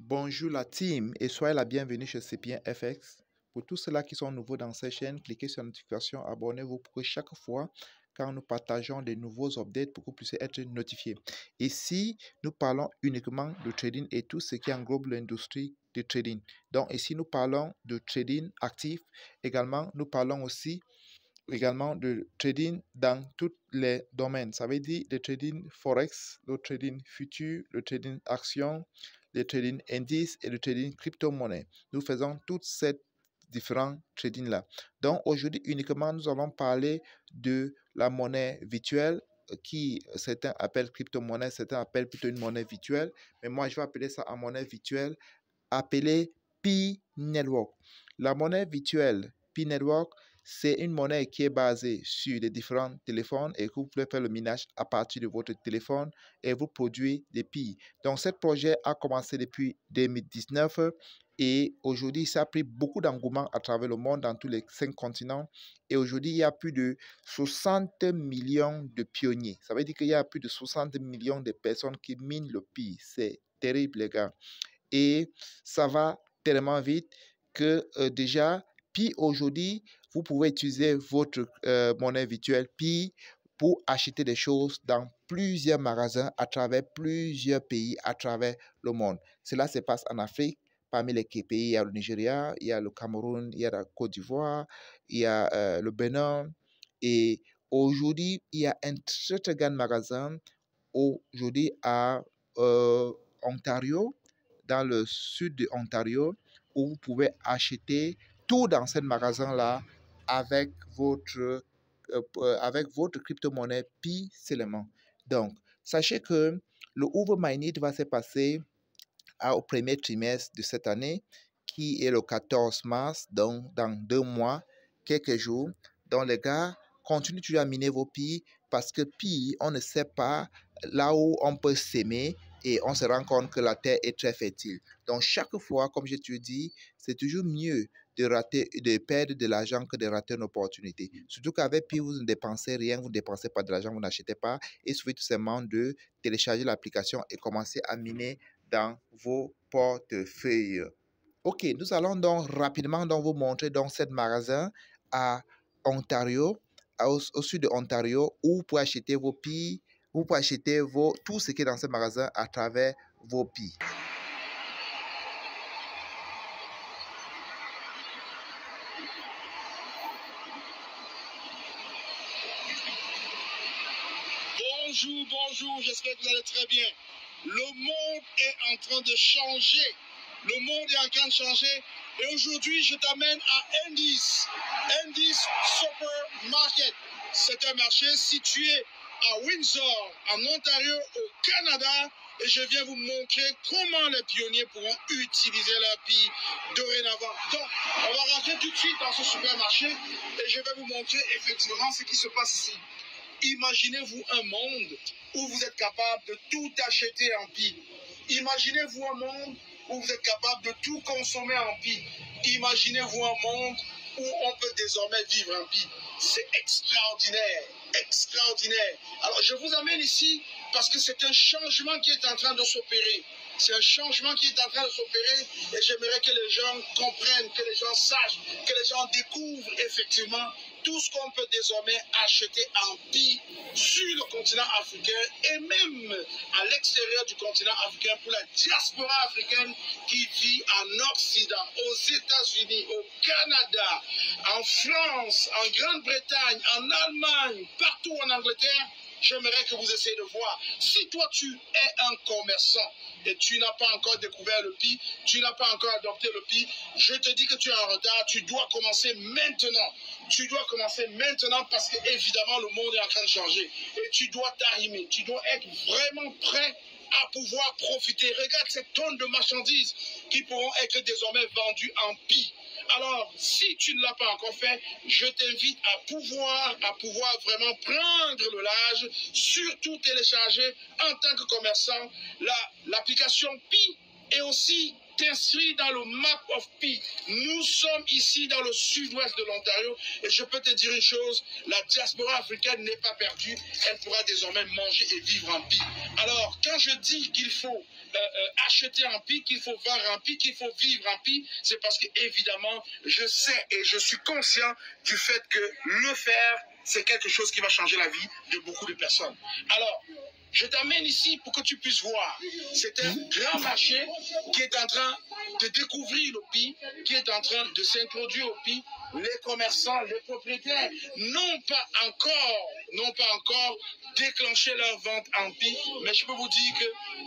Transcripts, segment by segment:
Bonjour la team et soyez la bienvenue chez Sapien FX. Pour tous ceux-là qui sont nouveaux dans cette chaîne, cliquez sur la notification, abonnez-vous pour que chaque fois quand nous partageons des nouveaux updates, pour que vous puissiez être notifiés. Ici, nous parlons uniquement de trading et tout ce qui englobe l'industrie du trading. Donc ici, nous parlons de trading actif. Également, nous parlons aussi de trading dans tous les domaines. Ça veut dire le trading forex, le trading futur, le trading action, le trading indice et le trading crypto-monnaie. Nous faisons toutes ces différents trading là. Donc aujourd'hui uniquement nous allons parler de la monnaie virtuelle qui certains appellent crypto-monnaie, certains appellent plutôt une monnaie virtuelle, mais moi je vais appeler ça en monnaie virtuelle appelée Pi Network. La monnaie virtuelle Pi Network, c'est une monnaie qui est basée sur les différents téléphones et que vous pouvez faire le minage à partir de votre téléphone et vous produire des Pi. Donc, ce projet a commencé depuis 2019 et aujourd'hui, ça a pris beaucoup d'engouement à travers le monde, dans tous les 5 continents. Et aujourd'hui, il y a plus de 60 millions de pionniers. Ça veut dire qu'il y a plus de 60 millions de personnes qui minent le Pi. C'est terrible, les gars. Et ça va tellement vite que déjà, Pi aujourd'hui, vous pouvez utiliser votre monnaie virtuelle Pi pour acheter des choses dans plusieurs magasins à travers plusieurs pays à travers le monde. Cela se passe en Afrique. Parmi les pays, il y a le Nigeria, il y a le Cameroun, il y a la Côte d'Ivoire, il y a le Bénin. Et aujourd'hui, il y a un très, très grand magasin aujourd'hui à Ontario, dans le sud de Ontario, où vous pouvez acheter tout dans ce magasin-là avec votre crypto-monnaie Pi seulement. Donc, sachez que le Over My Need va se passer au premier trimestre de cette année, qui est le 14 mars, donc dans 2 mois, quelques jours. Donc, les gars, continuez toujours à miner vos Pi parce que Pi, on ne sait pas là où on peut s'aimer et on se rend compte que la terre est très fertile. Donc, chaque fois, comme je te dis, c'est toujours mieux de perdre de l'argent que de rater une opportunité. Surtout qu'avec Pi, vous ne dépensez rien, vous ne dépensez pas de l'argent, vous n'achetez pas. Il suffit tout simplement de télécharger l'application et commencer à miner dans vos portefeuilles. Ok, nous allons donc rapidement vous montrer dans ce magasin à Ontario, au sud de Ontario, où vous pouvez acheter vos Pi, vous pouvez acheter tout ce qui est dans ce magasin à travers vos Pi. Bonjour, j'espère que vous allez très bien. Le monde est en train de changer. Le monde est en train de changer. Et aujourd'hui, je t'amène à Indice Supermarket. C'est un marché situé à Windsor, en Ontario, au Canada. Et je viens vous montrer comment les pionniers pourront utiliser leur Pi dorénavant. Donc, on va rentrer tout de suite dans ce supermarché et je vais vous montrer effectivement ce qui se passe ici. Imaginez-vous un monde où vous êtes capable de tout acheter en Pi. Imaginez-vous un monde où vous êtes capable de tout consommer en Pi. Imaginez-vous un monde où on peut désormais vivre en Pi. C'est extraordinaire, extraordinaire. Alors, je vous amène ici parce que c'est un changement qui est en train de s'opérer. C'est un changement qui est en train de s'opérer et j'aimerais que les gens comprennent, que les gens sachent, que les gens découvrent effectivement tout ce qu'on peut désormais acheter en Pi sur le continent africain et même à l'extérieur du continent africain pour la diaspora africaine qui vit en Occident, aux États-Unis, au Canada, en France, en Grande-Bretagne, en Allemagne, partout en Angleterre. J'aimerais que vous essayez de voir. Si toi, tu es un commerçant et tu n'as pas encore découvert le Pi, tu n'as pas encore adopté le Pi, je te dis que tu es en retard. Tu dois commencer maintenant. Tu dois commencer maintenant parce que, évidemment, le monde est en train de changer. Et tu dois t'arrimer. Tu dois être vraiment prêt à pouvoir profiter. Regarde cette tonne de marchandises qui pourront être désormais vendues en Pi. Alors, si tu ne l'as pas encore fait, je t'invite à pouvoir vraiment prendre le large, surtout télécharger en tant que commerçant l'application Pi et aussi t'inscris dans le Map of Pi. Nous sommes ici dans le sud-ouest de l'Ontario et je peux te dire une chose, la diaspora africaine n'est pas perdue, elle pourra désormais manger et vivre en Pi. Alors, quand je dis qu'il faut acheter en Pi, qu'il faut vendre en Pi, qu'il faut vivre en Pi, c'est parce que évidemment, je sais et je suis conscient du fait que le faire, c'est quelque chose qui va changer la vie de beaucoup de personnes. Alors, je t'amène ici pour que tu puisses voir. C'est un grand marché qui est en train de découvrir le Pi, qui est en train de s'introduire au Pi. Les commerçants, les propriétaires n'ont pas encore déclenché leur vente en Pi, mais je peux vous dire que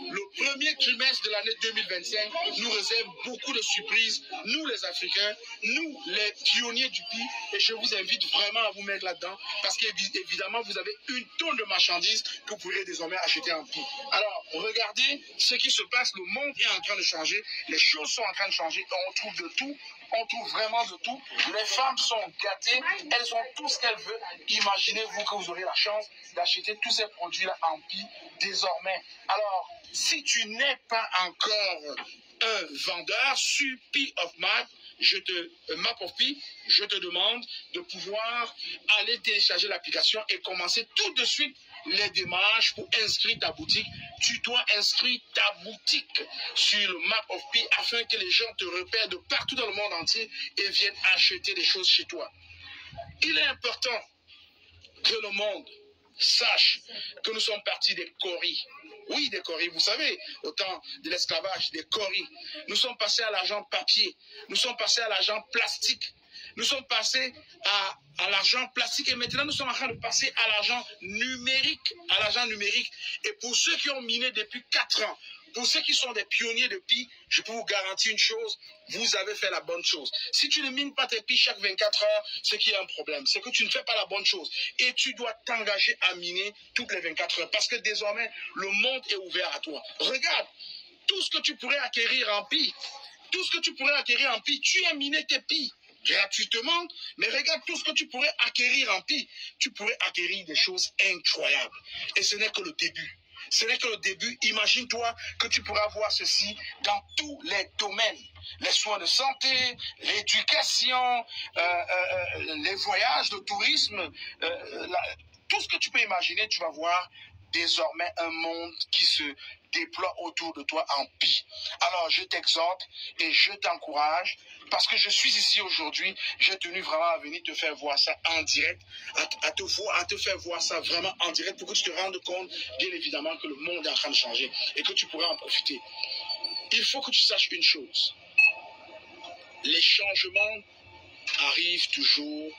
le premier trimestre de l'année 2025 nous réserve beaucoup de surprises, nous les Africains, nous les pionniers du Pi, et je vous invite vraiment à vous mettre là-dedans, parce qu'évidemment vous avez une tonne de marchandises que vous pourrez désormais acheter en Pi. Alors, regardez ce qui se passe, le monde est en train de changer, les choses sont en train de changer, on trouve de tout. On trouve vraiment de tout. Les femmes sont gâtées. Elles ont tout ce qu'elles veulent. Imaginez-vous que vous aurez la chance d'acheter tous ces produits-là en Pi désormais. Alors, si tu n'es pas encore un vendeur sur Pi of Map, Map of Pi, je te demande de pouvoir aller télécharger l'application et commencer tout de suite les démarches pour inscrire ta boutique. Tu dois inscrire ta boutique sur le Map of Pi afin que les gens te repèrent de partout dans le monde entier et viennent acheter des choses chez toi. Il est important que le monde sache que nous sommes partis des Coris. Oui, des Coris, vous savez, au temps de l'esclavage, des Coris. Nous sommes passés à l'argent papier, nous sommes passés à l'argent plastique. Nous sommes passés à l'argent plastique et maintenant nous sommes en train de passer à l'argent numérique. Et pour ceux qui ont miné depuis 4 ans, pour ceux qui sont des pionniers de Pi, je peux vous garantir une chose, vous avez fait la bonne chose. Si tu ne mines pas tes Pi chaque 24 heures, c'est qu'il y a un problème. C'est que tu ne fais pas la bonne chose. Et tu dois t'engager à miner toutes les 24 heures parce que désormais, le monde est ouvert à toi. Regarde, tout ce que tu pourrais acquérir en Pi, tu as miné tes Pi gratuitement, mais regarde tout ce que tu pourrais acquérir en Pi. Tu pourrais acquérir des choses incroyables. Et ce n'est que le début. Ce n'est que le début. Imagine-toi que tu pourras voir ceci dans tous les domaines. Les soins de santé, l'éducation, les voyages, le tourisme, tout ce que tu peux imaginer, tu vas voir désormais un monde qui se déploie autour de toi en Pi. Alors, je t'exhorte et je t'encourage parce que je suis ici aujourd'hui. J'ai tenu vraiment à venir te faire voir ça en direct, à te faire voir ça vraiment en direct pour que tu te rendes compte, bien évidemment, que le monde est en train de changer et que tu pourras en profiter. Il faut que tu saches une chose. Les changements arrivent toujours